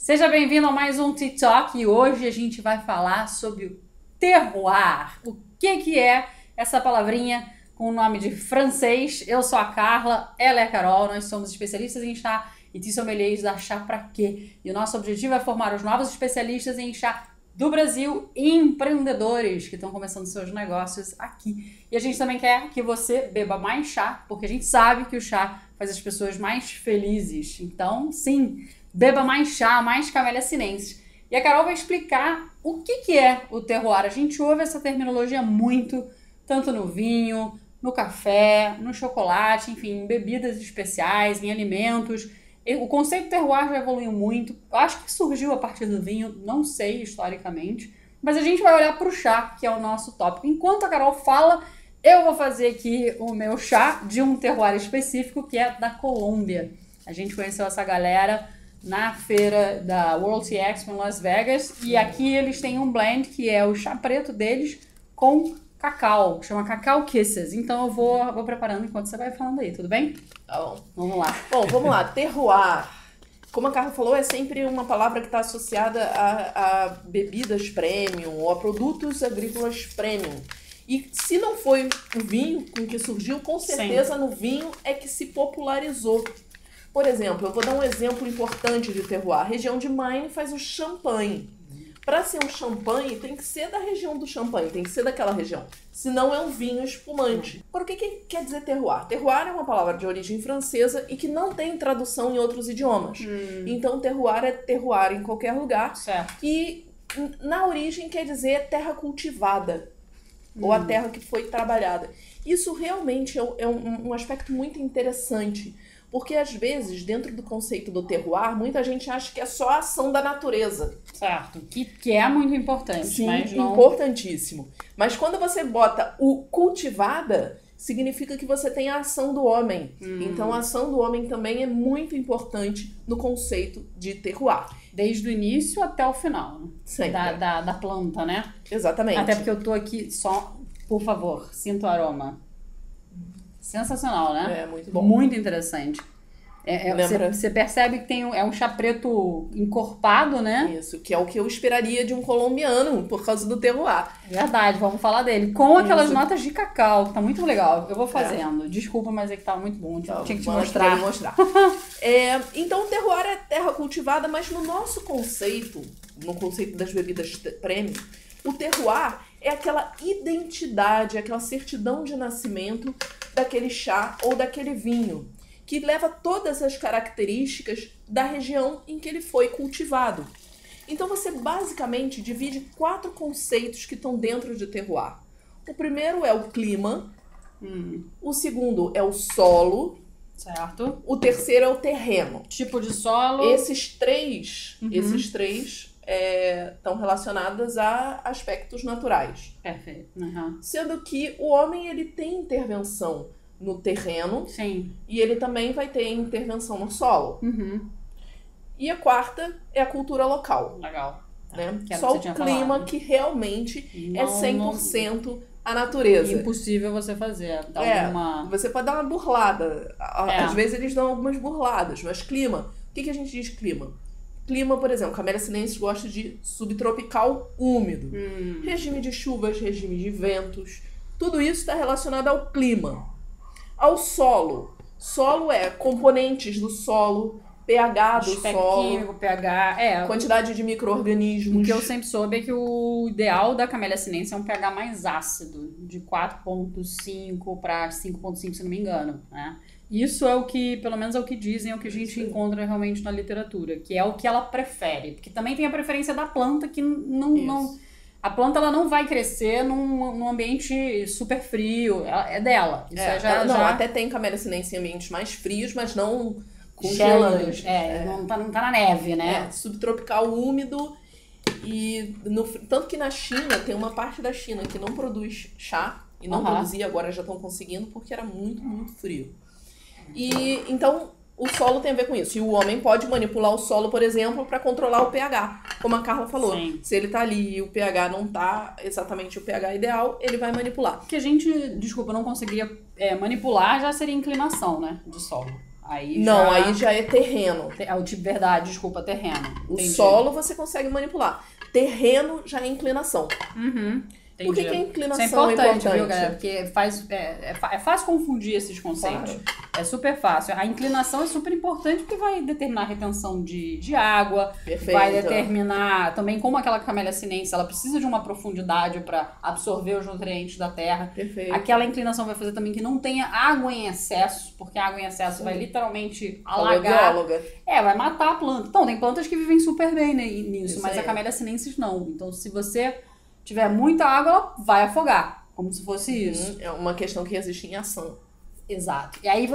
Seja bem-vindo a mais um TikTok e hoje a gente vai falar sobre o terroir. O que é essa palavrinha com o nome de francês? Eu sou a Carla, ela é a Carol, nós somos especialistas em chá e sommeliers da Chá Pra Quê. E o nosso objetivo é formar os novos especialistas em chá do Brasil e empreendedores que estão começando seus negócios aqui. E a gente também quer que você beba mais chá, porque a gente sabe que o chá faz as pessoas mais felizes. Então, sim, beba mais chá, mais camélia sinensis. E a Carol vai explicar o que é o terroir. A gente ouve essa terminologia muito, tanto no vinho, no café, no chocolate, enfim, em bebidas especiais, em alimentos. O conceito de terroir já evoluiu muito. Eu acho que surgiu a partir do vinho, não sei historicamente. Mas a gente vai olhar para o chá, que é o nosso tópico. Enquanto a Carol fala, eu vou fazer aqui o meu chá de um terroir específico, que é da Colômbia. A gente conheceu essa galera na feira da World Tea Expo em Las Vegas. E aqui eles têm um blend, que é o chá preto deles com cacau, que chama Cacao Kisses. Então eu vou preparando enquanto você vai falando aí, tudo bem? Tá bom. Vamos lá. Bom, vamos lá. Terroir. Como a Carla falou, é sempre uma palavra que está associada a bebidas premium ou a produtos agrícolas premium. E se não foi o vinho com que surgiu, com certeza no vinho é que se popularizou. Por exemplo, eu vou dar um exemplo importante de terroir. A região de Maine faz o champanhe. Para ser um champanhe, tem que ser da região do champanhe, tem que ser daquela região. Senão é um vinho espumante. Por que quer dizer terroir? Terroir é uma palavra de origem francesa e que não tem tradução em outros idiomas. Então terroir é terroir em qualquer lugar. Certo. E na origem quer dizer terra cultivada. Ou a terra que foi trabalhada. Isso realmente é um aspecto muito interessante. Porque, às vezes, dentro do conceito do terroir, muita gente acha que é só a ação da natureza. Certo. Que é muito importante. Sim, mas não... importantíssimo. Mas quando você bota o cultivada, significa que você tem a ação do homem. Então, a ação do homem também é muito importante no conceito de terroir. Desde o início até o final. Sempre. Da planta, né? Exatamente. Até porque eu tô aqui só... Por favor, sinta o aroma. Sensacional, né? É, muito bom. Muito interessante. Lembra? Você percebe que é um chá preto encorpado, né? Isso, que é o que eu esperaria de um colombiano, por causa do terroir. Verdade, vamos falar dele. Com aquelas Isso. notas de cacau, que tá muito legal. Eu vou fazendo. Desculpa, mas é que tava muito bom. Então, Tinha que te vamos mostrar. mostrar. Então, o terroir é terra cultivada, mas no nosso conceito, no conceito das bebidas premium, o terroir é aquela identidade, aquela certidão de nascimento daquele chá ou daquele vinho, que leva todas as características da região em que ele foi cultivado. Então você basicamente divide 4 conceitos que estão dentro de terroir. O primeiro é o clima, o segundo é o solo, Certo. o terceiro é o terreno. Tipo de solo. Esses três estão relacionados a aspectos naturais. Perfeito. Uhum. Sendo que o homem ele tem intervenção no terreno Sim. e ele também vai ter intervenção no solo. Uhum. E a quarta é a cultura local. Legal. Né? Que era Só o que o você tinha clima falado. que realmente é Não- 100% a natureza. Impossível você fazer. Dar alguma... Você pode dar uma burlada. É. Às vezes eles dão algumas burladas, mas clima. O que a gente diz clima? Clima, por exemplo, Camellia sinensis gosta de subtropical úmido. Regime de chuvas, regime de ventos. Tudo isso está relacionado ao clima. Ao solo. Solo é componentes do solo, pH do Aspecto solo, químico, pH. quantidade de micro-organismos. O que eu sempre soube é que o ideal da Camellia sinensis é um pH mais ácido, de 4,5 para 5,5, se não me engano, né? Isso é o que, pelo menos é o que dizem, é o que a gente encontra realmente na literatura, que é o que ela prefere. Porque também tem a preferência da planta, que não a planta ela não vai crescer num ambiente super frio, é dela. Isso até tem Camellia sinensis em ambientes mais frios, mas não gélidos. congelantes. Não tá na neve, né? Subtropical úmido. E tanto que na China, tem uma parte da China que não produz chá, e não produzia, agora já estão conseguindo, porque era muito, muito frio. E então o solo tem a ver com isso. E o homem pode manipular o solo, por exemplo, para controlar o pH, como a Carla falou. Sim. Se ele tá ali e o pH não tá exatamente o pH ideal, ele vai manipular. O que a gente, desculpa, não conseguiria manipular já seria inclinação, né, de solo. Aí Não, já... aí já é terreno. É o tipo, verdade, desculpa, terreno. O Entendi. solo você consegue manipular. Terreno já é inclinação. Uhum. Por que Entendi. a Isso é inclinação importante, viu, galera? Porque é fácil confundir esses conceitos. Claro. É super fácil. A inclinação é super importante porque vai determinar a retenção de água, Perfeito. vai determinar também como aquela camélia sinense, ela precisa de uma profundidade para absorver os nutrientes da terra. Perfeito. Aquela inclinação vai fazer também que não tenha água em excesso, porque a água em excesso vai literalmente alagar. Bióloga. Vai matar a planta. Então, tem plantas que vivem super bem nisso, Isso mas aí. a camélia sinensis não. Então, se você tiver muita água, ela vai afogar, como se fosse isso. É uma questão que existe em ação. Exato. E aí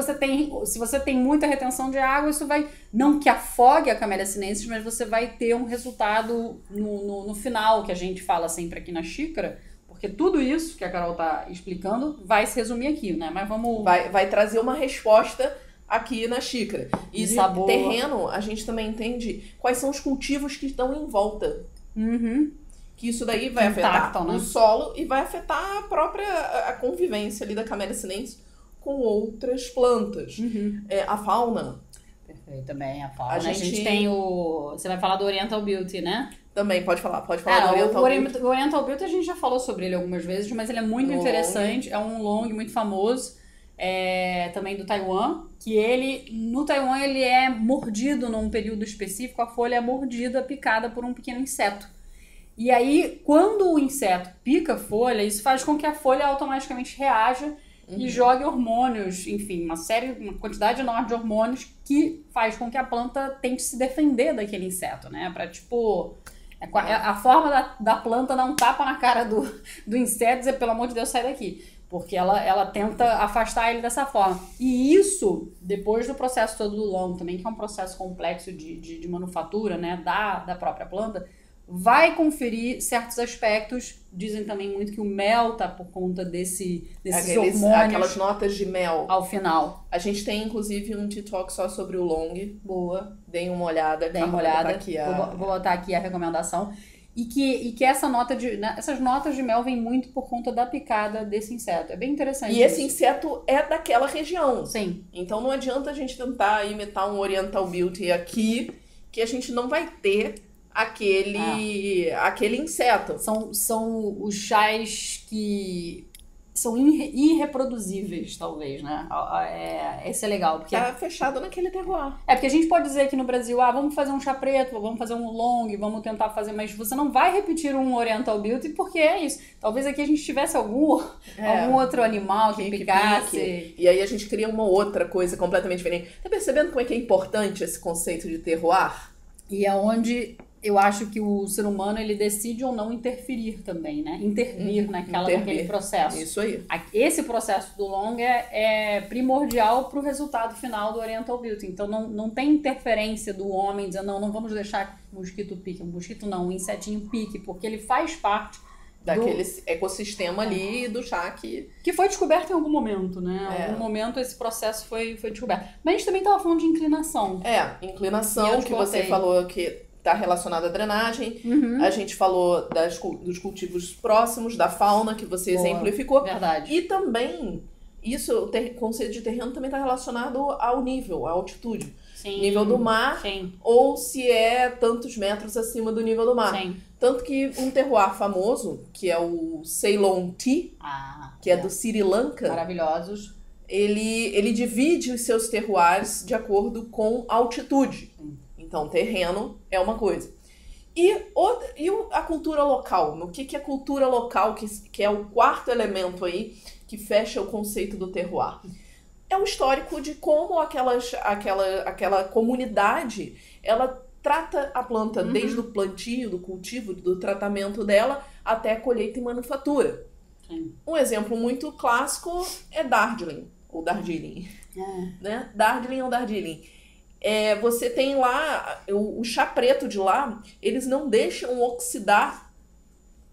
se você tem muita retenção de água, isso vai, não que afogue a camélia sinensis, mas você vai ter um resultado no final, que a gente fala sempre aqui na xícara, porque tudo isso que a Carol tá explicando vai se resumir aqui, né? Mas vamos... Vai trazer uma resposta aqui na xícara. E de sabor. terreno, a gente também entende quais são os cultivos que estão em volta. Uhum. Que isso daí vai Impactam, afetar né? o solo e vai afetar a própria a convivência ali da camélia sinensis com outras plantas. Uhum. A fauna Perfeito, também a fauna. A A gente gente tem o... Você vai falar do Oriental Beauty, né? também, pode falar do O Oriental. Oriental Beauty a gente já falou sobre ele algumas vezes, mas ele é muito No interessante. É um long muito famoso, também do Taiwan, que no Taiwan ele é mordido num período específico, a folha é mordida, picada por um pequeno inseto. E aí, quando o inseto pica a folha, isso faz com que a folha automaticamente reaja e jogue hormônios, enfim, uma quantidade enorme de hormônios que faz com que a planta tente se defender daquele inseto, né? Pra, tipo... A forma da planta dar um tapa na cara do inseto e dizer, pelo amor de Deus, sai daqui. Porque ela tenta afastar ele dessa forma. E isso, depois do processo todo do longo também, que é um processo complexo de manufatura, né, da própria planta, vai conferir certos aspectos. Dizem também muito que o mel tá por conta desses hormônios. Aquelas notas de mel. Ao final. A gente tem, inclusive, um TikTok só sobre o long. Boa. Deem uma olhada. Deem uma olhada. Aqui Vou botar aqui a recomendação. E que essas notas de mel vêm muito por conta da picada desse inseto. É bem interessante. E esse inseto é daquela região. Sim. Então não adianta a gente tentar imitar um Oriental Beauty aqui, que a gente não vai ter aquele inseto. São os chás que são irreproduzíveis, talvez, né? Esse é legal. Porque Tá fechado naquele terroir. porque a gente pode dizer aqui no Brasil, vamos fazer um chá preto, vamos fazer um long, vamos tentar fazer, mas você não vai repetir um Oriental Beauty porque é isso. Talvez aqui a gente tivesse algum outro animal que picasse. E aí a gente cria uma outra coisa completamente diferente. Tá percebendo como é que é importante esse conceito de terroir? E é onde eu acho que o ser humano ele decide ou não interferir também, né? Intervir naquele processo. Isso aí. Esse processo do long é primordial para o resultado final do Oriental Beauty. Então não tem interferência do homem dizendo não vamos deixar que o mosquito pique. Um mosquito não, um insetinho pique, porque ele faz parte daquele ecossistema ali do chá que foi descoberto em algum momento, né? Em algum momento esse processo foi descoberto. Mas a gente também estava falando de inclinação. Inclinação que você falou que está relacionada à drenagem. A gente falou dos cultivos próximos, da fauna que você exemplificou. Verdade. E também, o conceito de terreno também está relacionado ao nível, à altitude. Sim. Nível do mar, Sim. ou se é tantos metros acima do nível do mar. Sim. Tanto que um terroir famoso, que é o Ceylon Tea, que é do Sri Lanka. Maravilhosos. Ele divide os seus terroirs de acordo com altitude. Então, terreno é uma coisa. E a cultura local? No que é cultura local, que é o quarto elemento aí que fecha o conceito do terroir? É o histórico de como aquela comunidade, ela trata a planta desde o plantio, do cultivo, do tratamento dela, até a colheita e manufatura. Sim. Um exemplo muito clássico é Darjeeling, ou Darjeeling. Né? Darjeeling ou Darjeeling. Você tem lá, o chá preto de lá, eles não deixam oxidar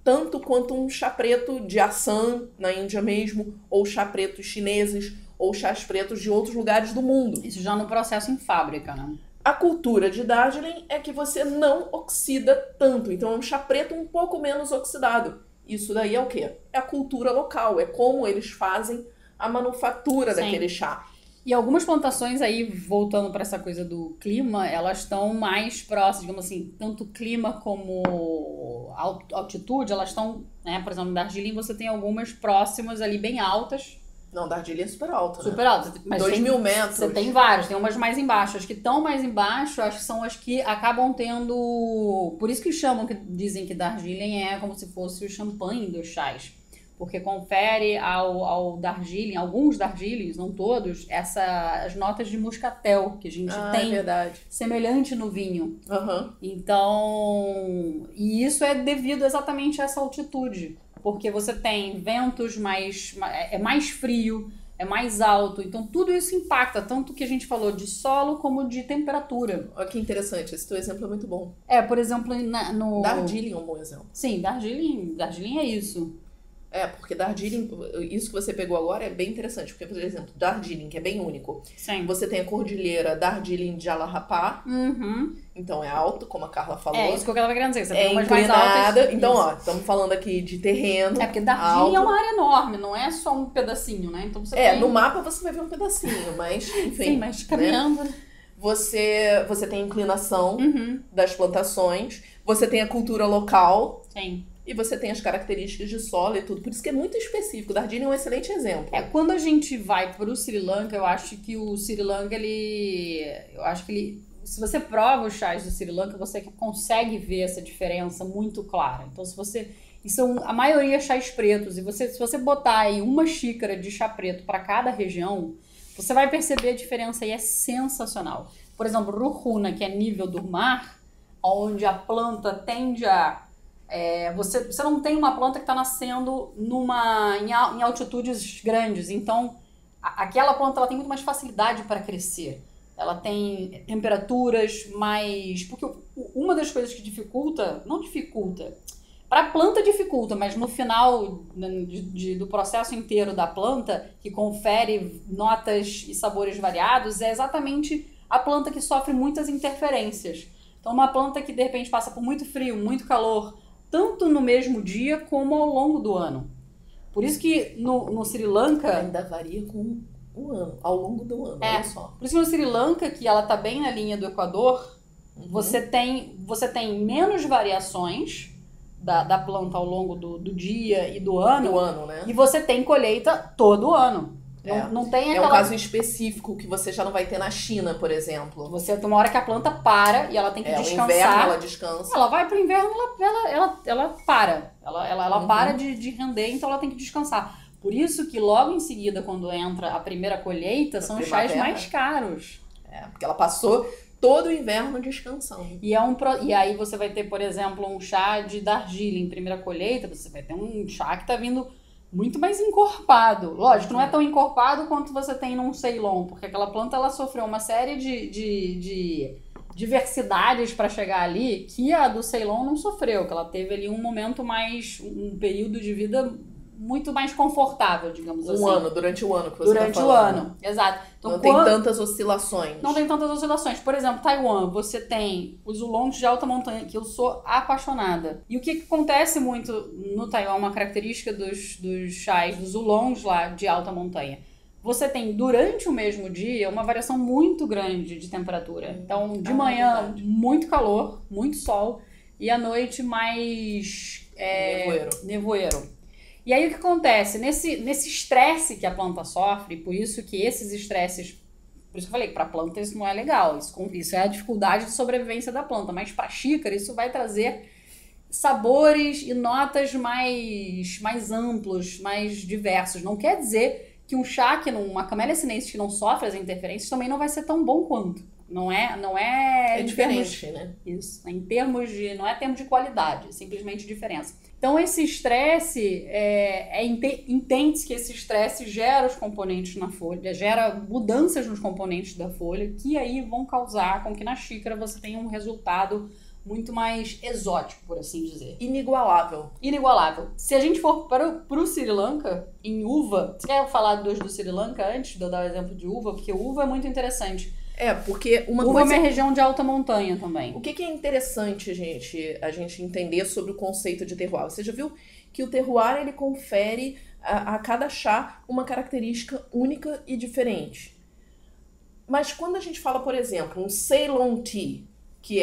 tanto quanto um chá preto de Assam, na Índia mesmo, ou chá pretos chineses, ou chás pretos de outros lugares do mundo. Isso já no processo em fábrica, né? A cultura de Darjeeling é que você não oxida tanto, então é um chá preto um pouco menos oxidado. Isso daí é o quê? É a cultura local, é como eles fazem a manufatura daquele chá. E algumas plantações aí, voltando para essa coisa do clima, elas estão mais próximas, digamos assim, tanto clima como altitude, elas estão, né, por exemplo, em Darjeeling você tem algumas próximas ali bem altas. Não, Darjeeling é super alta, né? Super altas. Mas 2.000 metros. Você tem várias, tem umas mais embaixo. As que estão mais embaixo, acho que são as que acabam tendo... Por isso que chamam, que dizem que Darjeeling é como se fosse o champanhe dos chás. Porque confere ao Darjeeling, alguns Darjeelings, não todos, as notas de muscatel que a gente tem, é verdade, semelhante no vinho. Uhum. Então, e isso é devido exatamente a essa altitude, porque você tem ventos é mais frio, é mais alto, então tudo isso impacta, tanto que a gente falou de solo como de temperatura. Olha que interessante, esse teu exemplo é muito bom. Por exemplo, no... Darjeeling é um bom exemplo. Sim, Darjeeling é isso. Porque Darjeeling, isso que você pegou agora é bem interessante, porque, por exemplo, Darjeeling, que é bem único. Sim. Você tem a cordilheira Darjeeling de Jalalapá, então é alto, como a Carla falou. É isso que eu estava querendo dizer, você é tem umas mais altas. Então, estamos falando aqui de terreno. Porque Darjeeling é uma área enorme, não é só um pedacinho, né? Então você tem... no mapa você vai ver um pedacinho, mas enfim. Sim, mas caminhando... Né? Você tem a inclinação das plantações, você tem a cultura local. Sim. E você tem as características de solo e tudo. Por isso que é muito específico. Darjeeling é um excelente exemplo. Quando a gente vai pro Sri Lanka, eu acho que o Sri Lanka, se você prova os chás do Sri Lanka, você consegue ver essa diferença muito clara. Então, a maioria é chás pretos. E se você botar aí uma xícara de chá preto para cada região, você vai perceber a diferença e é sensacional. Por exemplo, Ruhuna, que é nível do mar, onde a planta tende a... Você não tem uma planta que está nascendo em altitudes grandes, então aquela planta ela tem muito mais facilidade para crescer. Ela tem temperaturas mais... Porque uma das coisas que para a planta dificulta, mas no final do processo inteiro da planta, que confere notas e sabores variados, é exatamente a planta que sofre muitas interferências. Então uma planta que de repente passa por muito frio, muito calor, tanto no mesmo dia como ao longo do ano. Por isso que no Sri Lanka... Ainda varia com o ano, ao longo do ano, olha só. Por isso que no Sri Lanka, que ela está bem na linha do Equador, você tem menos variações da planta ao longo do dia e do ano. Do ano, né? E você tem colheita todo ano. Não tem aquela... É um caso específico que você já não vai ter na China, por exemplo. Você tem uma hora que a planta para e ela tem que descansar. No inverno ela descansa. Ela vai pro inverno, ela para. Ela para de render, então ela tem que descansar. Por isso que logo em seguida, quando entra a primeira colheita, são os chás mais caros. Porque ela passou todo o inverno descansando. E aí você vai ter, por exemplo, um chá de Darjeeling, primeira colheita, você vai ter um chá que tá vindo muito mais encorpado. Lógico, não é tão encorpado quanto você tem num Ceylon, porque aquela planta ela sofreu uma série de diversidades para chegar ali que a do Ceylon não sofreu, que ela teve ali um período de vida muito mais confortável, digamos assim. Durante o ano que você Durante tá falando. o ano, exato. Então, não tem tantas oscilações. Não tem tantas oscilações. Por exemplo, Taiwan, você tem os oolongs de alta montanha, que eu sou apaixonada. E o que acontece muito no Taiwan, uma característica dos chás, dos oolongs lá de alta montanha. Você tem, durante o mesmo dia, uma variação muito grande de temperatura. Então, de manhã, muito calor, muito sol. E à noite, mais... nevoeiro. E aí o que acontece? Nesse estresse que a planta sofre, por isso que esses estresses, por isso que eu falei que para a planta isso não é legal, isso é a dificuldade de sobrevivência da planta, mas para a xícara isso vai trazer sabores e notas mais amplos, mais diversos. Não quer dizer que um chá, uma camélia sinensis que não sofre as interferências também não vai ser tão bom quanto. Não é diferente, né? Isso, não é termo de qualidade, é simplesmente diferença. Então esse estresse, entende-se que esse estresse gera os componentes na folha, gera mudanças nos componentes da folha, que aí vão causar com que na xícara você tenha um resultado muito mais exótico, por assim dizer. Inigualável. Se a gente for para o Sri Lanka, em uva, você quer falar do Sri Lanka antes de eu dar o exemplo de uva? Porque uva é muito interessante. Porque uma uva coisa... é uma região de alta montanha também. O que é interessante, a gente entender sobre o conceito de terroir? Você já viu que o terroir, ele confere a cada chá uma característica única e diferente. Mas quando a gente fala, por exemplo, um Ceylon Tea, que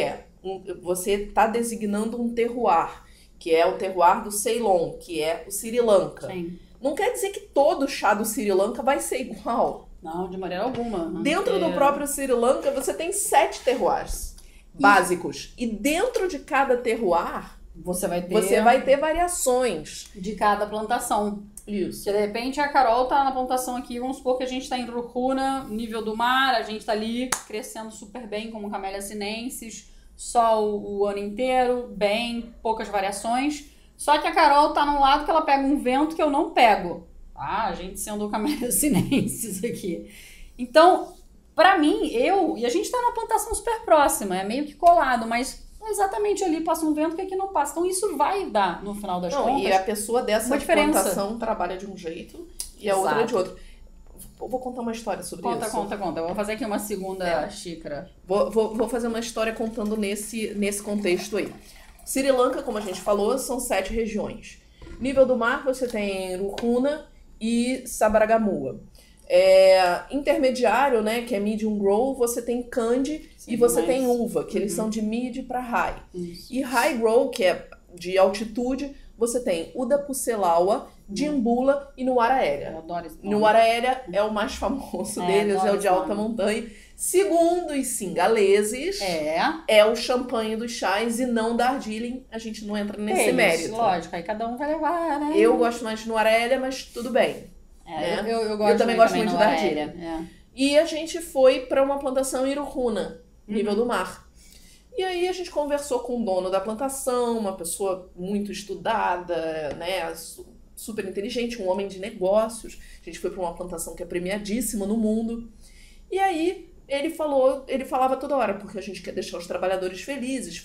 você está designando um terroir, que é o terroir do Ceylon, que é o Sri Lanka. Sim. Não quer dizer que todo chá do Sri Lanka vai ser igual. Não, de maneira alguma. Dentro do próprio Sri Lanka, você tem 7 terroirs básicos. E dentro de cada terroir, você vai ter variações. De cada plantação. Isso. Que de repente a Carol tá na plantação aqui, vamos supor que a gente tá em Rucuna, nível do mar, a gente tá ali crescendo super bem como Camellia sinensis, sol o ano inteiro, bem, poucas variações. Só que a Carol tá num lado que ela pega um vento que eu não pego. Ah, a gente sendo o Camellia sinensis aqui. Então, pra mim, e a gente tá na plantação super próxima, é meio que colado, mas exatamente ali passa um vento que aqui não passa. Então isso vai dar, no final das contas, e a pessoa dessa diferença. plantação trabalha de um jeito e a outra de outro. Eu vou contar uma história sobre isso. Conta. Eu vou fazer aqui uma segunda xícara. Vou fazer uma história contando nesse contexto aí. Sri Lanka, como a gente falou, são 7 regiões. Nível do mar, você tem Rucuna e Sabaragamuwa. Intermediário, né, que é medium grow, você tem candy. Sim, e você tem uva, que eles são de mid para high. Isso. E high grow, que é de altitude, você tem Udapucelawa, Dimbula e Nuwara-Eliya. Eu adoro esse nome. Nuwara-Eliya é o mais famoso deles, é o de alta montanha. Segundo os singaleses, é o champanhe dos chás e não Darjeeling. A gente não entra nesse mérito. Lógico, aí cada um vai levar, né? Eu gosto mais de Nuwara-Eliya, mas tudo bem. Né? Eu também gosto muito de Darjeeling. E a gente foi para uma plantação em Rucuna, nível do mar. E aí a gente conversou com o dono da plantação, uma pessoa muito estudada, né, super inteligente, um homem de negócios. A gente foi para uma plantação que é premiadíssima no mundo. E aí ele falava toda hora, porque a gente quer deixar os trabalhadores felizes.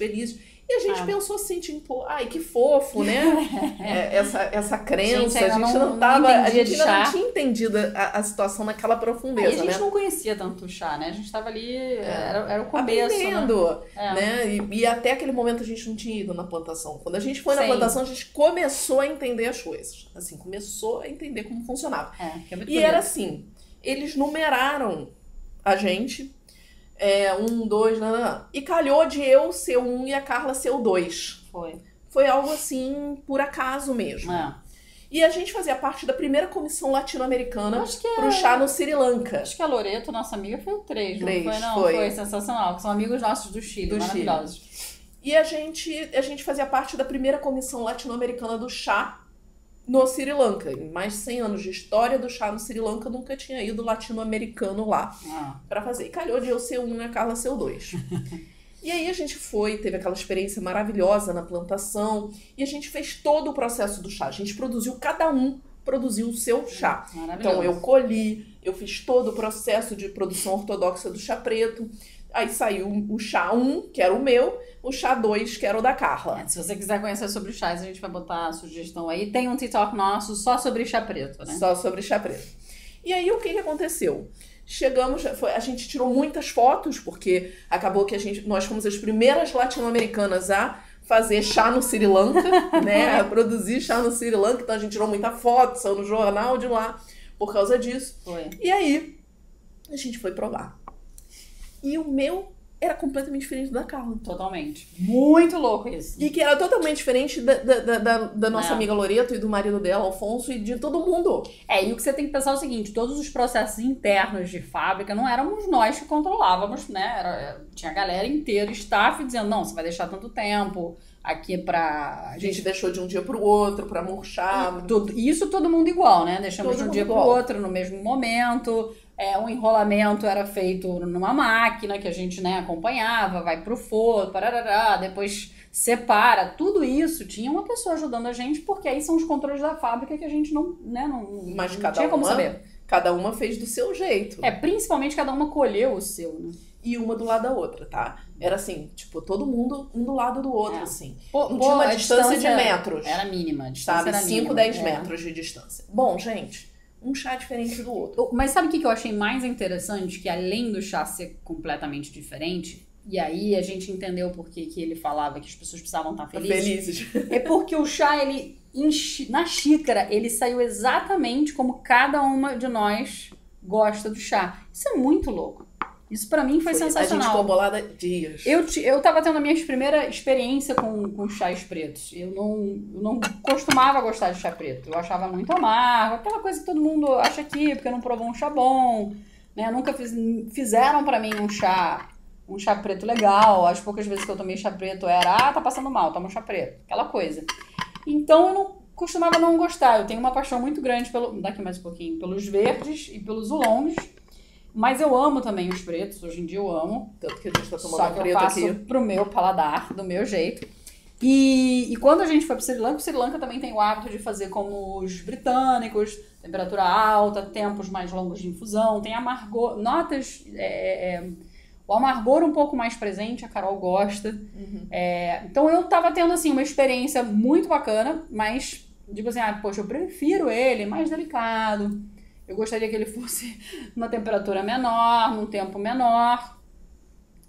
E a gente pensou assim, tipo, ai, que fofo, né? Essa crença, a gente ainda não tinha entendido a situação naquela profundeza, e a gente né? não conhecia tanto o chá, né? A gente tava ali, era o começo, aprendendo, né? E até aquele momento a gente não tinha ido na plantação. Quando a gente foi na plantação, a gente começou a entender as coisas. Assim, começou a entender como funcionava. Era assim, eles numeraram a gente, 1, 2, e calhou de eu ser 1 e a Carla ser o 2. Foi algo assim, por acaso mesmo. E a gente fazia parte da primeira comissão latino-americana pro chá no Sri Lanka. Acho que a Loreto, nossa amiga, foi o 3, não foi? Não, foi sensacional, que são amigos nossos do Chile, maravilhosos. E a gente fazia parte da primeira comissão latino-americana do chá no Sri Lanka. Em mais de 100 anos de história do chá no Sri Lanka, nunca tinha ido latino-americano lá pra fazer. E calhou de eu ser 1 e a Carla ser o 2. E aí a gente teve aquela experiência maravilhosa na plantação, e a gente fez todo o processo do chá. A gente cada um produziu o seu chá. Então eu colhi, eu fiz todo o processo de produção ortodoxa do chá preto. Aí saiu o chá 1, que era o meu, o chá 2, que era o da Carla. Se você quiser conhecer sobre os chás, a gente vai botar a sugestão aí. Tem um TikTok nosso só sobre chá preto, né? Só sobre chá preto. E aí o que aconteceu? A gente tirou muitas fotos, porque acabou que nós fomos as primeiras latino-americanas a fazer chá no Sri Lanka, né? A produzir chá no Sri Lanka. Então a gente tirou muita foto, saiu no jornal de lá por causa disso. E aí a gente foi provar. E o meu era completamente diferente do da Carla. Totalmente. Muito louco isso. E que era totalmente diferente da nossa amiga Loreto e do marido dela, Alfonso, e de todo mundo. E o que você tem que pensar é o seguinte, todos os processos internos de fábrica não éramos nós que controlávamos, né? Tinha a galera inteira, staff, dizendo, não, você vai deixar tanto tempo aqui pra... A gente deixou de um dia pro outro, pra murchar. Isso todo mundo igual, né? Deixamos de um dia pro outro, no mesmo momento. O enrolamento era feito numa máquina que a gente, né, acompanhava, vai pro forno, depois separa. Tudo isso tinha uma pessoa ajudando a gente, porque aí são os controles da fábrica que a gente não tinha como saber. Cada uma fez do seu jeito. Principalmente cada uma colheu o seu, né? E uma do lado da outra, tá? Era assim, tipo, todo mundo um do lado do outro, assim. Não tinha uma distância de metros. Era mínima, a distância sabe? era 5, 10 metros de distância. Bom, gente, um chá diferente do outro. Mas sabe o que eu achei mais interessante? Que além do chá ser completamente diferente, e aí a gente entendeu por que ele falava que as pessoas precisavam estar felizes. É porque o chá, na xícara, ele saiu exatamente como cada uma de nós gosta do chá. Isso é muito louco. Isso pra mim foi A gente ficou sensacional. bolada dias. Eu tava tendo a minha primeira experiência com chás pretos. Eu não costumava gostar de chá preto. Eu achava muito amargo, aquela coisa que todo mundo acha aqui, porque não provou um chá bom, né? Nunca fizeram pra mim um chá preto legal. As poucas vezes que eu tomei chá preto era, tá passando mal, toma um chá preto. Aquela coisa. Então eu não costumava não gostar. Eu tenho uma paixão muito grande daqui mais um pouquinho, pelos verdes e pelos oolongs. Mas eu amo também os pretos, hoje em dia eu amo. Tanto que a gente tá tomando Só que eu preto faço aqui. pro meu paladar, do meu jeito. E quando a gente foi pro o Sri Lanka também tem o hábito de fazer como os britânicos, temperatura alta, tempos mais longos de infusão, tem amargor, notas, o amargor um pouco mais presente, a Carol gosta. Então eu tava tendo assim uma experiência muito bacana, mas digo assim, poxa, eu prefiro ele mais delicado. Eu gostaria que ele fosse numa temperatura menor, num tempo menor.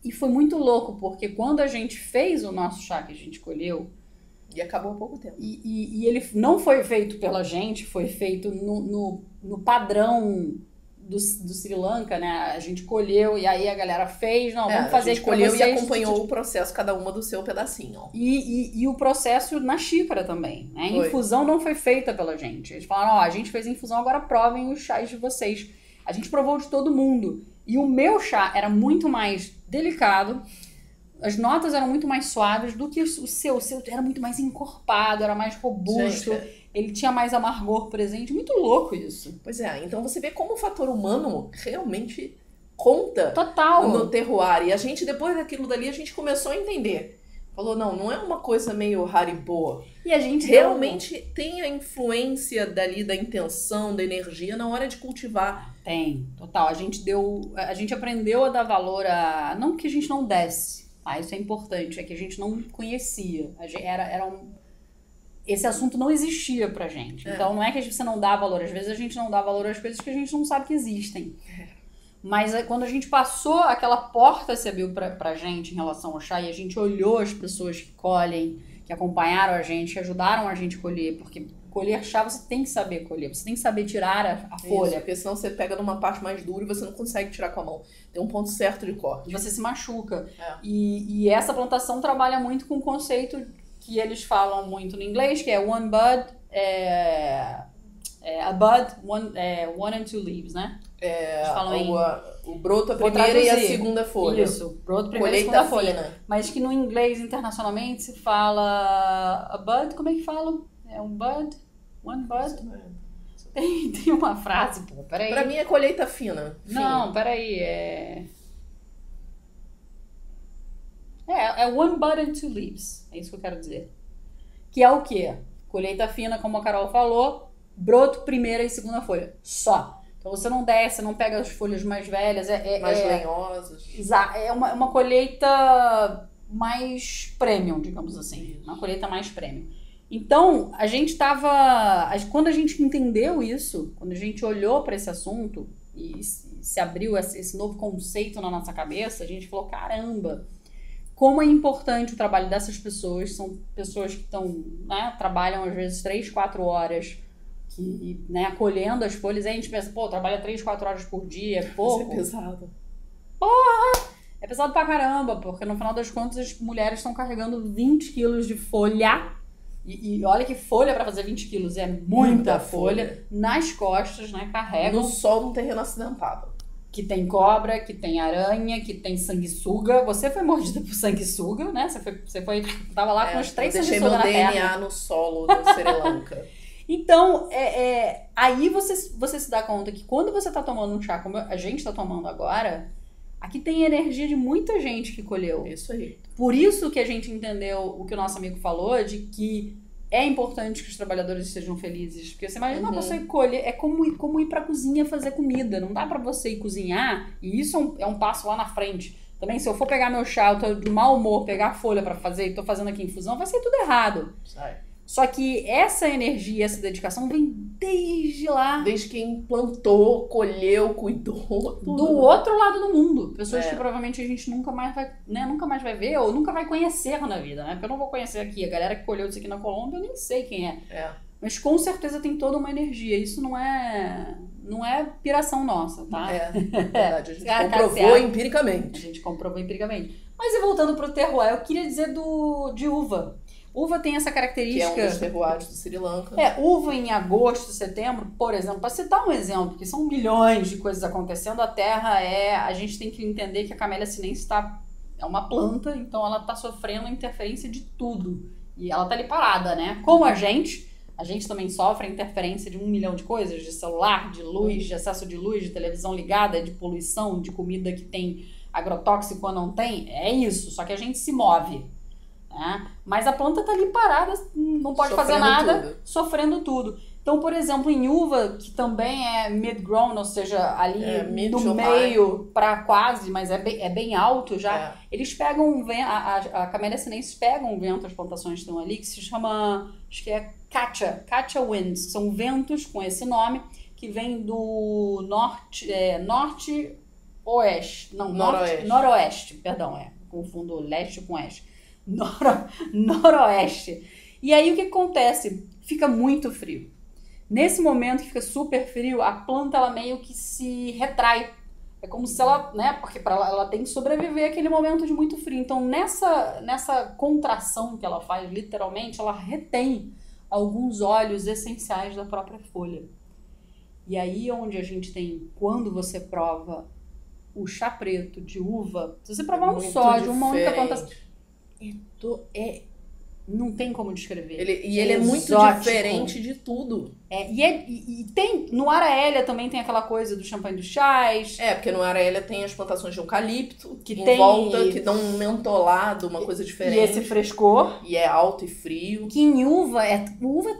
E foi muito louco, porque quando a gente fez o nosso chá que a gente colheu... E acabou há pouco tempo. E ele não foi feito pela gente, foi feito no padrão do Sri Lanka, né? A gente colheu e aí a galera fez, vamos fazer aqui pra vocês. A gente colheu e acompanhou o processo, cada uma do seu pedacinho. E o processo na xícara também, né? A infusão não foi feita pela gente. Eles falaram, a gente fez a infusão, agora provem os chás de vocês. A gente provou de todo mundo. E o meu chá era muito mais delicado, as notas eram muito mais suaves do que o seu. O seu era muito mais encorpado, era mais robusto. Gente, ele tinha mais amargor presente. Muito louco isso. Pois é, então você vê como o fator humano realmente conta total no terroir. E a gente, depois daquilo dali, a gente começou a entender. Falou, não é uma coisa meio Haribo. E a gente realmente tem a influência dali, da intenção, da energia na hora de cultivar. Tem, total. A gente aprendeu a dar valor a... Não que a gente não desse, tá? Isso é importante, é que a gente não conhecia. Esse assunto não existia pra gente. Então não é que você não dá valor. Às vezes a gente não dá valor às coisas que a gente não sabe que existem. Mas quando a gente passou, aquela porta se abriu pra gente em relação ao chá e a gente olhou as pessoas que colhem, que acompanharam a gente, que ajudaram a gente a colher, porque colher chá você tem que saber colher, você tem que saber tirar a folha. Porque senão você pega numa parte mais dura e você não consegue tirar com a mão. Tem um ponto certo de corte. E você se machuca. E essa plantação trabalha muito com o conceito que eles falam muito no inglês, que é one bud, a bud, one and two leaves, né? O broto, a primeira e a segunda folha. Isso, broto, primeira e segunda folha. Mas que no inglês internacionalmente se fala a bud, como é que fala? É um bud? One bud? Tem uma frase, pô, peraí. Pra mim é colheita fina. Não, peraí, é one bud and two leaves. É isso que eu quero dizer. Que é o quê? Colheita fina, como a Carol falou, broto, primeira e segunda folha. Só. Então você não desce, não pega as folhas mais velhas. Mais lenhosas. Exato. É uma colheita mais premium, digamos assim. Uma colheita mais premium. Então, a gente tava... Quando a gente entendeu isso, quando a gente olhou para esse assunto e se abriu esse novo conceito na nossa cabeça, a gente falou, caramba, como é importante o trabalho dessas pessoas. São pessoas que trabalham às vezes 3, 4 horas colhendo as folhas. Aí a gente pensa, trabalha 3, 4 horas por dia, é pouco. Isso é pesado. Porra! É pesado pra caramba, porque no final das contas as mulheres estão carregando 20 quilos de folha. E olha que folha pra fazer 20 quilos, é muita folha nas costas, né? Carregam. No sol, num terreno acidentado. Que tem cobra, que tem aranha, que tem sanguessuga. Você foi mordida por sanguessuga, né? Você tava lá com os 3 sanguessugas na perna. Eu deixei meu DNA no solo do Sri Lanka. Então, aí você se dá conta que quando você tá tomando um chá, como a gente tá tomando agora, aqui tem energia de muita gente que colheu. Isso aí. Por isso que a gente entendeu o que o nosso amigo falou, de que é importante que os trabalhadores sejam felizes. Porque você imagina você colher, é como ir pra cozinha fazer comida. Não dá pra você ir cozinhar, e isso é um passo lá na frente. Também, se eu for pegar meu chá, eu tô de mau humor, pegar a folha pra fazer e tô fazendo aqui infusão, vai ser tudo errado. Sai. Só que essa energia, essa dedicação vem desde lá. Desde quem plantou, colheu, cuidou. Tudo. Do outro lado do mundo. Pessoas que provavelmente a gente nunca mais vai ver ou nunca vai conhecer na vida, né? Porque eu não vou conhecer aqui. A galera que colheu isso aqui na Colômbia, eu nem sei quem é. Mas com certeza tem toda uma energia. Isso não é piração nossa, tá? É verdade. A gente comprovou empiricamente. A gente comprovou empiricamente. Mas e voltando pro terroir, eu queria dizer de uva. Uva tem essa característica... Que é um dos terroirs do Sri Lanka. Uva em agosto, setembro, por exemplo, para citar um exemplo, porque são milhões de coisas acontecendo, a terra a gente tem que entender que a Camellia sinensis é uma planta, então ela está sofrendo interferência de tudo. E ela está ali parada, né? Como a gente também sofre a interferência de 1 milhão de coisas, de celular, de luz, de excesso de luz, de televisão ligada, de poluição, de comida que tem agrotóxico ou não tem. É isso, só que a gente se move. Né? Mas a planta tá ali parada, não pode fazer nada, sofrendo tudo. Então, por exemplo, em uva, que também é mid-grown, ou seja, ali no meio para quase, mas é bem alto já, eles pegam a Camellia sinensis pega um vento, as plantações que estão ali, que se chama, acho que é Katia winds, que são ventos com esse nome, que vem do noroeste, perdão, confundo leste com oeste. Noroeste. E aí o que acontece? Fica muito frio. Nesse momento que fica super frio, a planta ela meio que se retrai. É como se ela, né? Porque ela tem que sobreviver àquele momento de muito frio. Então nessa contração que ela faz, literalmente, ela retém alguns óleos essenciais da própria folha. E aí onde a gente tem, quando você prova o chá preto de uva, se você provar um só de uma única plantação, não tem como descrever. Ele é muito diferente de tudo. E tem, no Araélia também tem aquela coisa do champanhe dos chás. Porque no Araélia tem as plantações de eucalipto volta, que dão um mentolado, uma coisa diferente. E esse frescor. E é alto e frio. Que em uva é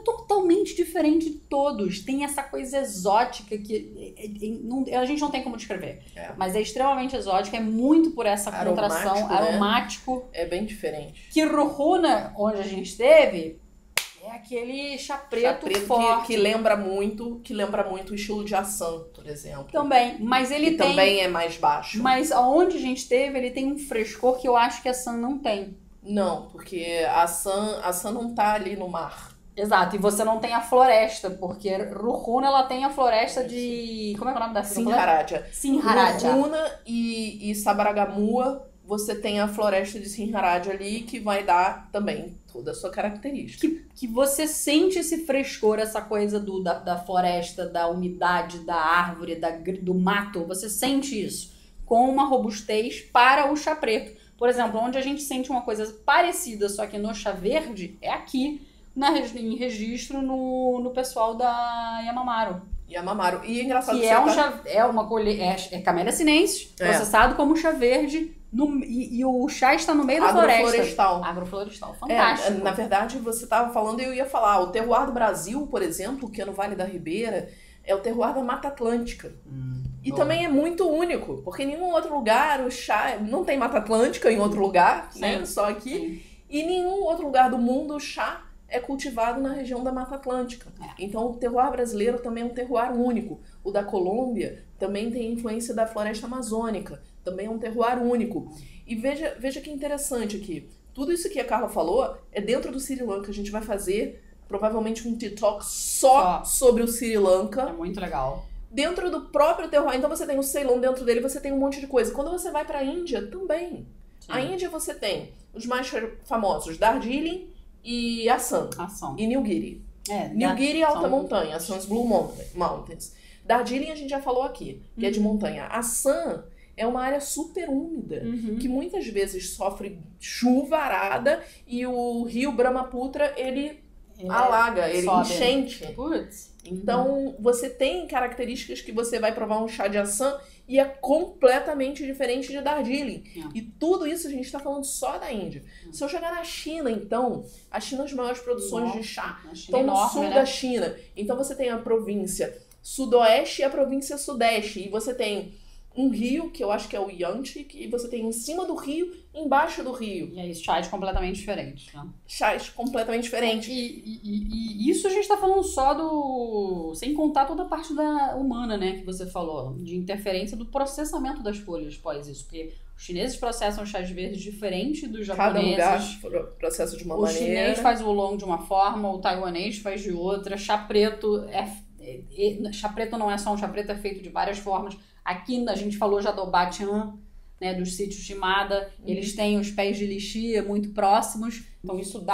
totalmente diferente de todos. Tem essa coisa exótica que a gente não tem como descrever. Mas é extremamente exótica, é muito por essa contração, aromático. É bem diferente. Que Ruhuna, onde a gente teve... É aquele chá preto forte. Que lembra muito o estilo de Assam, por exemplo. Também, mas ele tem... também é mais baixo. Mas aonde a gente teve, ele tem um frescor que eu acho que a Assam não tem. Não, porque a Assam não tá ali no mar. Exato, e você não tem a floresta, porque Ruhuna, ela tem a floresta de... Como é o nome da Sinharaja. Sinharaja. Ruhuna e Sabaragamua, você tem a floresta de Sinharaja ali, que vai dar também toda a sua característica. Que você sente esse frescor, essa coisa da floresta, da umidade, da árvore, do mato. Você sente isso com uma robustez para o chá preto. Por exemplo, onde a gente sente uma coisa parecida, só que no chá verde, é aqui em registro no pessoal da Yamamaru. E é engraçado que é Camellia sinensis, processado como chá verde. E o chá está no meio da floresta. Agroflorestal, fantástico. Na verdade, você estava falando e eu ia falar. O terroir do Brasil, por exemplo, que é no Vale da Ribeira, é o terroir da Mata Atlântica. E também é muito único, porque em nenhum outro lugar o chá... Não tem Mata Atlântica em outro lugar, né? Só aqui. Sim. E em nenhum outro lugar do mundo o chá é cultivado na região da Mata Atlântica. Então o terroir brasileiro também é um terroir único. O da Colômbia também tem influência da floresta amazônica. Também é um terroir único. E veja que interessante aqui. Tudo isso que a Carla falou é dentro do Sri Lanka. A gente vai fazer provavelmente um TikTok só sobre o Sri Lanka. É muito legal. Dentro do próprio terroir. Então você tem o Ceylon dentro dele, você tem um monte de coisa. Quando você vai para a Índia, também. Sim. A Índia você tem os mais famosos, Darjeeling e Assam. E Nilgiri. Nilgiri é alta montanha, Assam Blue Mountains. Darjeeling a gente já falou aqui, que é de montanha. Assam é uma área super úmida, que muitas vezes sofre chuvarada e o rio Brahmaputra, ele alaga, ele enchente. Então, você tem características que você vai provar um chá de Assam e é completamente diferente de Darjeeling. E tudo isso a gente está falando só da Índia. Se eu chegar na China, então, a China, as maiores produções de chá estão no sul da China. Então, você tem a província sudoeste e a província sudeste. E você tem um rio, que eu acho que é o Yangtze, que você tem em cima do rio, embaixo do rio. E aí, chás completamente diferentes, né? Chás completamente diferentes. E isso a gente tá falando só do... Sem contar toda a parte humana, né? Que você falou. De interferência do processamento das folhas pós isso. Porque os chineses processam chás verdes diferente dos japoneses. Cada lugar processa de uma maneira. O chinês faz o oolong de uma forma, o taiwanês faz de outra. Chá preto chá preto não é só um chá preto, é feito de várias formas. Aqui a gente falou já do Batian, né, dos sítios Shimada, eles têm os pés de lixia muito próximos, então isso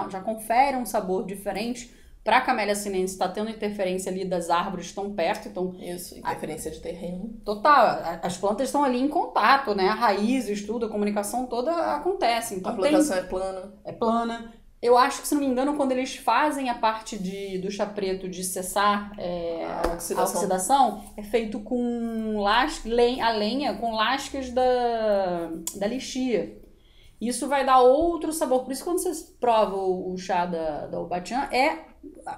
já confere um sabor diferente. Para a Camellia sinensis está tendo interferência ali das árvores tão perto, então... Isso, interferência de terreno. Total, as plantas estão ali em contato, né, a raízes, tudo, a comunicação toda acontece. Então a plantação é plana. É plana. Eu acho que, se não me engano, quando eles fazem a parte do chá preto de cessar a oxidação, é feito com a lenha com lascas da lixia. Isso vai dar outro sabor. Por isso, quando você prova o chá da Ubatian, é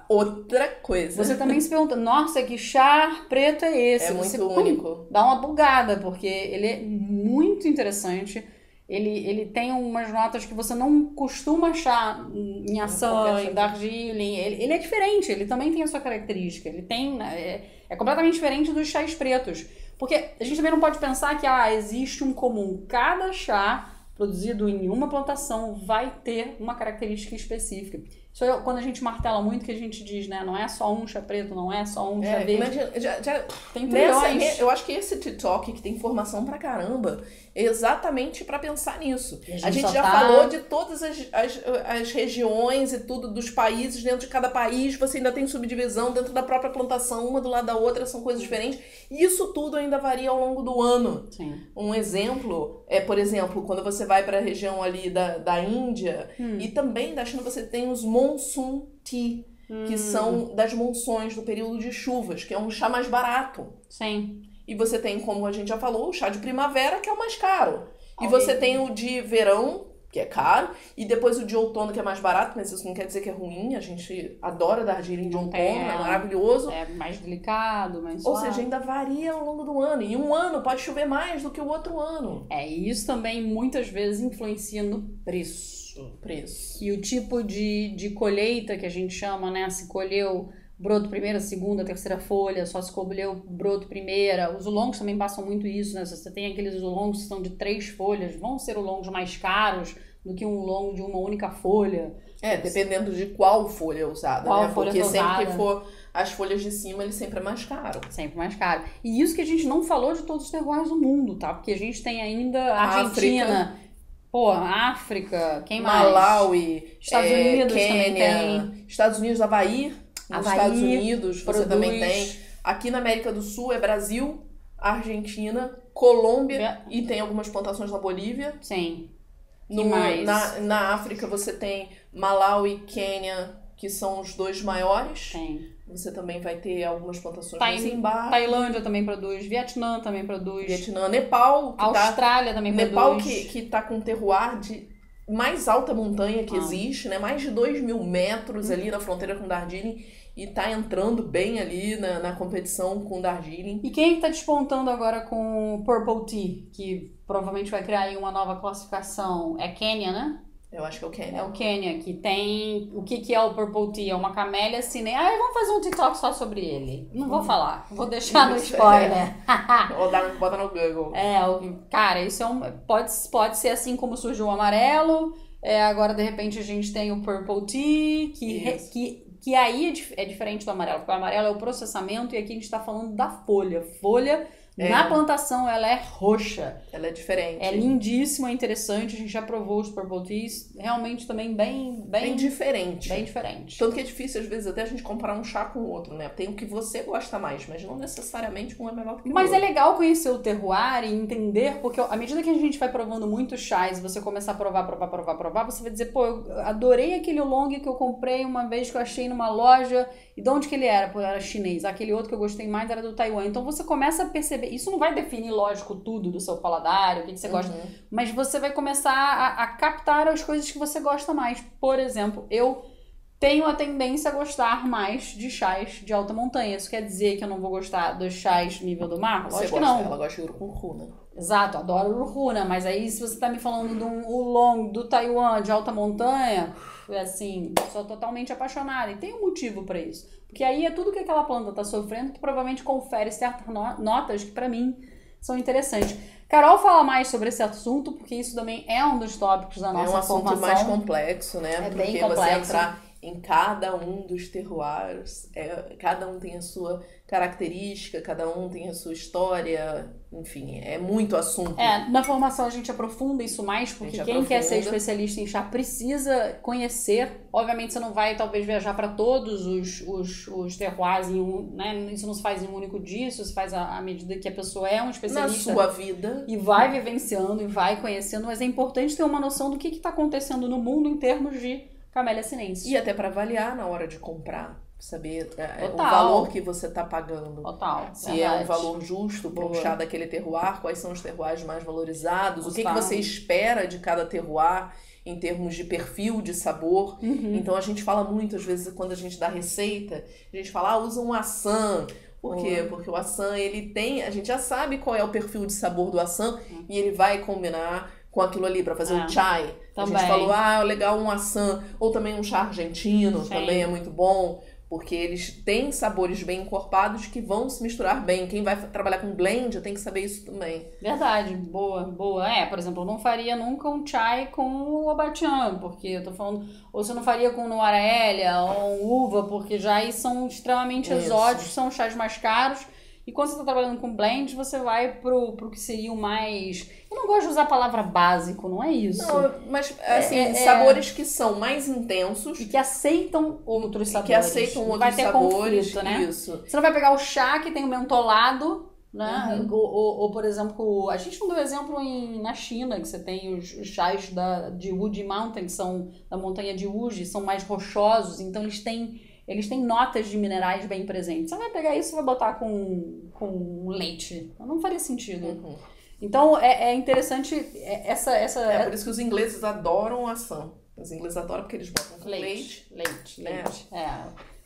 outra coisa. Você também se pergunta, nossa, que chá preto é esse? É você, muito único. Dá uma bugada, porque ele é muito interessante. Ele tem umas notas que você não costuma achar em Assam, em Darjeeling. Ele é diferente, ele também tem a sua característica. Ele tem... É completamente diferente dos chás pretos. Porque a gente também não pode pensar que existe um comum. Cada chá produzido em uma plantação vai ter uma característica específica. Isso é quando a gente martela muito que a gente diz, né? Não é só um chá preto, não é só um chá verde. Imagina, tem trilhões. Eu acho que esse TikTok que tem informação pra caramba é exatamente pra pensar nisso. A gente já falou de todas as regiões e tudo dos países, dentro de cada país você ainda tem subdivisão dentro da própria plantação, uma do lado da outra, são coisas diferentes. E isso tudo ainda varia ao longo do ano. Sim. Um exemplo é, por exemplo, quando você vai para a região ali da Índia e também da China, você tem os Monsoon Tea, que são das monções do período de chuvas, que é um chá mais barato. Sim. E você tem, como a gente já falou, o chá de primavera, que é o mais caro. E você tem o de verão, que é caro, e depois o de outono, que é mais barato, mas isso não quer dizer que é ruim, a gente adora Darjeeling de outono, é maravilhoso. É mais delicado, mais Ou suave. seja, ainda varia ao longo do ano. E um ano pode chover mais do que o outro ano. E isso também muitas vezes influencia no preço. E o tipo de colheita que a gente chama, né? Se colheu broto primeira, segunda, terceira folha, só se colheu broto primeira. Os oolongs também passam muito isso, né? Você tem aqueles oolongs que são de 3 folhas, vão ser oolongs mais caros do que um oolong de uma única folha. Dependendo de qual folha é usada, né? Porque sempre que for as folhas de cima, ele sempre é mais caro. Sempre mais caro. E isso que a gente não falou de todos os terroirs do mundo, tá? Porque a gente tem ainda a Argentina... África, quem mais? Malawi, Estados Unidos Quênia, também tem. Estados Unidos, Havaí. Nos Estados Unidos você também tem. Aqui na América do Sul é Brasil, Argentina, Colômbia e tem algumas plantações na Bolívia. Sim. Na África você tem Malawi e Quênia, que são os dois maiores. Tem. Você também vai ter algumas plantações mais embaixo. Tailândia também produz, Vietnã também produz. Nepal. Austrália também produz. Nepal que tá com um terroir de mais alta montanha que existe, né? Mais de 2.000 metros ali na fronteira com Darjeeling. E tá entrando bem ali na competição com Darjeeling. E quem é que tá despontando agora com o Purple Tea? Que provavelmente vai criar aí uma nova classificação. É Quênia, né? Eu acho que é o Quênia. É o Quênia, que tem... O que é o Purple Tea? É uma camélia sinensis. Vamos fazer um TikTok só sobre ele. Não vou falar. Vou deixar no spoiler. Ou bota no Google. Cara, isso pode ser assim como surgiu o amarelo. Agora, de repente, a gente tem o Purple Tea, que aí é diferente do amarelo. Porque o amarelo é o processamento e aqui a gente tá falando da folha. Na plantação, ela é roxa. Ela é diferente. É lindíssima, é interessante. A gente já provou os Purple Teas. Realmente também bem diferente. Bem diferente. Tanto que é difícil, às vezes, até a gente comparar um chá com o outro, né? Tem o que você gosta mais, mas não necessariamente um é melhor do que o outro. Mas é legal conhecer o terroir e entender, porque à medida que a gente vai provando muitos chás, você começar a provar, você vai dizer, eu adorei aquele oolong que eu comprei uma vez que eu achei numa loja. E de onde que ele era? Era chinês. Aquele outro que eu gostei mais era do Taiwan. Então você começa a perceber. Isso não vai definir, lógico, tudo do seu paladar, o que você gosta. Mas você vai começar a captar as coisas que você gosta mais. Por exemplo, eu tenho a tendência a gostar mais de chás de alta montanha. Isso quer dizer que eu não vou gostar dos chás nível do mar? Lógico que não. Ela gosta de urucuna. Exato, adoro urucuna, mas aí se você tá me falando de um oolong do Taiwan de alta montanha, assim, sou totalmente apaixonada. E tem um motivo pra isso. Porque aí é tudo que aquela planta tá sofrendo que provavelmente confere certas notas que pra mim são interessantes. Carol fala mais sobre esse assunto, porque isso também é um dos tópicos da nossa formação. É um assunto mais complexo, né? É porque bem complexo. Você entrar em cada um dos terroirs, cada um tem a sua característica, cada um tem a sua história, enfim, é muito assunto. Na formação a gente aprofunda isso mais, porque quem quer ser especialista em chá precisa conhecer. Obviamente você não vai talvez viajar para todos os terroirs, né? Isso não se faz em um único dia, isso se faz à medida que a pessoa é um especialista. Na sua vida. E vai vivenciando e vai conhecendo, mas é importante ter uma noção do que está acontecendo no mundo em termos de Camellia sinensis. E até para avaliar na hora de comprar, saber o Total. valor que você está pagando. Total. Se verdade. é um valor justo para o chá daquele terroir, quais são os terroirs mais valorizados, o que você espera de cada terroir em termos de perfil, de sabor. Então a gente fala muito, às vezes, quando a gente dá receita, a gente fala, usa um assam. Por quê? Porque o assam, ele tem, a gente já sabe qual é o perfil de sabor do assam e ele vai combinar com aquilo ali para fazer um chai. Também. A gente falou, legal um assam, ou também um chá argentino, também é muito bom, porque eles têm sabores bem encorpados que vão se misturar bem. Quem vai trabalhar com blend tem que saber isso também. Verdade, boa. Por exemplo, eu não faria nunca um chai com o Obatian, porque eu tô falando, ou você não faria com Nuarélia ou uva, porque já aí são extremamente exóticos, são chás mais caros. E quando você tá trabalhando com blend, você vai pro que seria o mais... Eu não gosto de usar a palavra básico, não é isso. Não, mas, assim, sabores que são mais intensos. E que aceitam outros sabores. Que aceitam outros vai ter sabores, conflito, né? Isso. Você não vai pegar o chá que tem o mentolado, né? Ou, por exemplo, a gente não deu exemplo na China, que você tem os chás de Wuji Mountain, que são da montanha de Wuji, são mais rochosos, então eles têm notas de minerais bem presentes. Você vai pegar isso e vai botar com leite. Não faria sentido. Então, é interessante essa... É por isso que os ingleses adoram o assam. Os ingleses adoram porque eles botam com leite. Leite.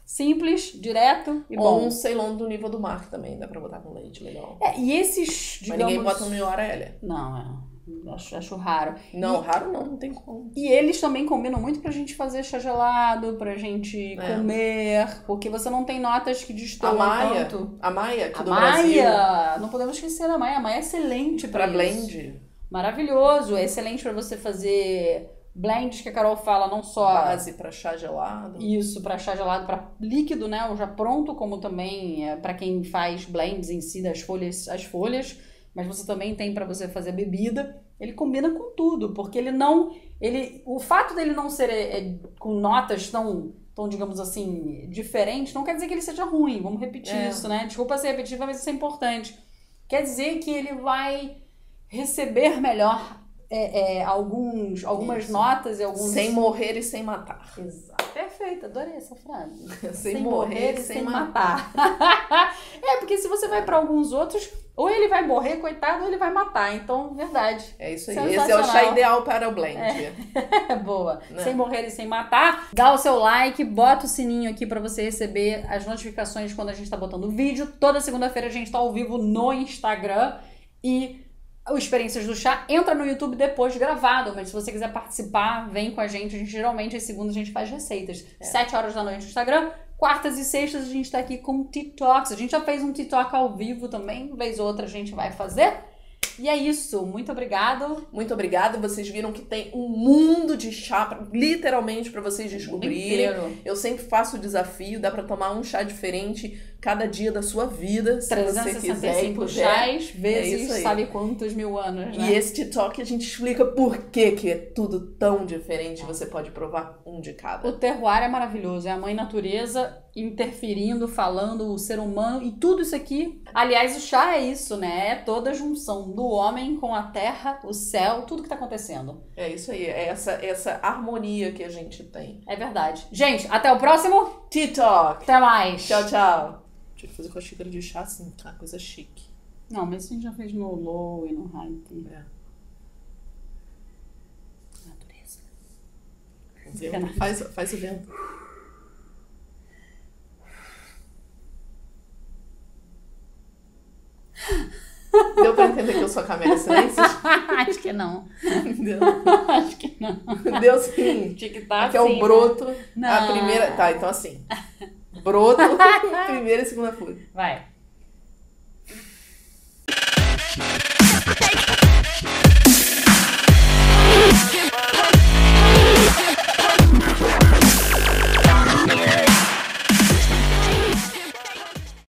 Simples, direto e bom. Ou um Ceylon do nível do mar também, dá pra botar com leite, legal. E esses, digamos... Mas ninguém bota no Nuarélia. Não, acho raro. Não, raro não tem como. E eles também combinam muito pra gente fazer chá gelado, pra gente comer, porque você não tem notas que destoam tanto. A Maia, aqui do Brasil. Não podemos esquecer da Maia. A Maia é excelente pra blend. Maravilhoso, é excelente pra você fazer blends, que a Carol fala, não só... Base pra chá gelado. Isso, pra chá gelado, pra líquido, né, o já pronto, como também pra quem faz blends em si das folhas, as folhas. Mas você também tem para você fazer bebida. Ele combina com tudo, porque o fato dele não ser com notas tão, digamos assim, diferentes, não quer dizer que ele seja ruim. Vamos repetir isso, né? Desculpa ser repetitiva, mas isso é importante. Quer dizer que ele vai receber melhor algumas notas e alguns... Sem morrer e sem matar. Exato. Perfeito, adorei essa frase. Sem morrer e sem matar. Porque se você vai para alguns outros, ou ele vai morrer, coitado, ou ele vai matar. Então, verdade. É isso aí. Esse é o chá ideal para o blend. Boa. Né? Sem morrer e sem matar. Dá o seu like, bota o sininho aqui para você receber as notificações quando a gente tá botando vídeo. Toda segunda-feira a gente tá ao vivo no Instagram. E o Experiências do Chá entra no YouTube depois gravado, mas se você quiser participar, vem com a gente. Geralmente, às segundas, a gente faz receitas. 7 horas da noite no Instagram. Quartas e sextas, a gente tá aqui com TikToks. A gente já fez um TikTok ao vivo também. Vez ou outra, a gente vai fazer. E é isso. Muito obrigado. Muito obrigada. Vocês viram que tem um mundo de chá, literalmente, para vocês descobrirem. Eu sempre faço o desafio. Dá para tomar um chá diferente cada dia da sua vida, se você quiser e puder. Chás, vezes sabe quantos mil anos, né? E esse TikTok a gente explica por que é tudo tão diferente. Você pode provar um de cada. O terroir é maravilhoso. É a mãe natureza interferindo, falando, o ser humano e tudo isso aqui. Aliás, o chá é isso, né? É toda a junção do homem com a terra, o céu, tudo que tá acontecendo. É isso aí. É essa harmonia que a gente tem. É verdade. Gente, até o próximo TikTok. Até mais. Tchau, tchau. Tinha que fazer com a xícara de chá assim, tá? Coisa chique. Não, mas isso a gente já fez no low e no high. Natureza. Faz o vento. referências. Acho que não. Deu, Acho que não. deu sim. Tinha que estar Aqui assim, é o broto, né? a Não. primeira... Tá, então assim. Broto, primeira e segunda folha. Vai.